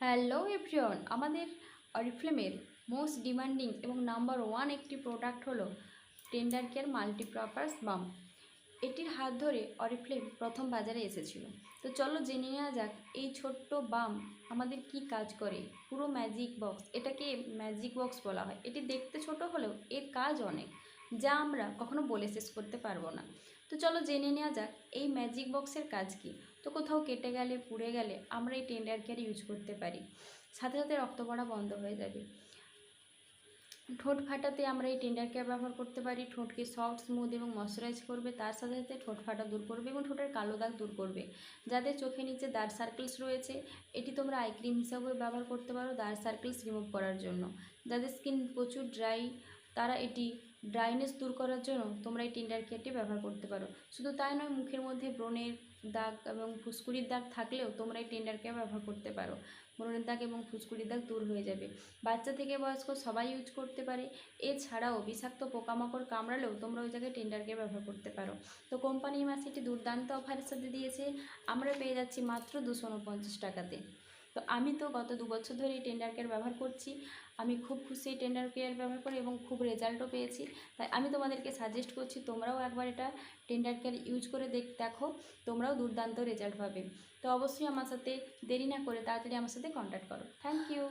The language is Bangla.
হ্যালো এভরিওয়ান, আমাদের অরিফ্লেমের মোস্ট ডিমান্ডিং এবং নাম্বার ওয়ান একটি প্রোডাক্ট হলো টেন্ডার কেয়ার মাল্টিপারপাস বাম। এটির হাত ধরে অরিফ্লেম প্রথম বাজারে এসেছিল। তো চলো জেনে নেওয়া যাক এই ছোট্ট বাম আমাদের কি কাজ করে। পুরো ম্যাজিক বক্স, এটাকে ম্যাজিক বক্স বলা হয়। এটি দেখতে ছোট হলেও এর কাজ অনেক, যা আমরা কখনো বলে শেষ করতে পারবো না। তো চলো জেনে নেওয়া যাক এই ম্যাজিক বক্সের কাজ কি। তো কোথাও কেটে গেলে, পুড়ে গেলে আমরা এই টেন্ডার কেয়ার ইউজ করতে পারি, সাথে সাথে রক্ত পড়া বন্ধ হয়ে যাবে। ঠোঁট ফাটাতে আমরা এই টেন্ডার কেয়ার ব্যবহার করতে পারি। ঠোঁটকে সফট, স্মুথ এবং ময়শ্চারাইজ করবে, তার সাথে সাথে ঠোঁট ফাটা দূর করবে এবং ঠোঁটের কালো দাগ দূর করবে। যাদের চোখের নিচে ডার্ক সার্কেলস রয়েছে, এটি তোমরা আই ক্রিম হিসাবেও ব্যবহার করতে পারো ডার্ক সার্কেলস রিমুভ করার জন্য। যাদের স্কিন প্রচুর ড্রাই, তারা এটি ড্রাইনেস দূর করার জন্য তোমরা এই টেন্ডার কেয়ারটি ব্যবহার করতে পারো। শুধু তাই নয়, মুখের মধ্যে ব্রণের দাগ এবং ফুসকুড়ির দাগ থাকলেও তোমরা এই টেন্ডার কেয়ার ব্যবহার করতে পারো। ব্রণের দাগ এবং ফুসকুড়ির দাগ দূর হয়ে যাবে। বাচ্চা থেকে বয়স্ক সবাই ইউজ করতে পারে। এছাড়াও বিষাক্ত পোকামাকড় কামড়ালেও তোমরা ওই জায়গায় টেন্ডার কেয়ার ব্যবহার করতে পারো। তো কোম্পানি এই মাসে একটি দুর্দান্ত অফারের সাথে দিয়েছে, আমরা পেয়ে যাচ্ছি মাত্র 249 টাকাতে। তো আমি তো গত 2 বছর ধরে এই টেন্ডার কেয়ার ব্যবহার করছি। আমি খুব খুশি এই টেন্ডার কেয়ার ব্যবহার করে এবং খুব রেজাল্টও পেয়েছি। তাই আমি তোমাদেরকে সাজেস্ট করছি তোমরাও একবার এটা টেন্ডার কেয়ার ইউজ করে দেখো, তোমরাও দুর্দান্ত রেজাল্ট পাবে। তো অবশ্যই আমার সাথে দেরি না করে তাড়াতাড়ি আমার সাথে কন্ট্যাক্ট করো। Thank you.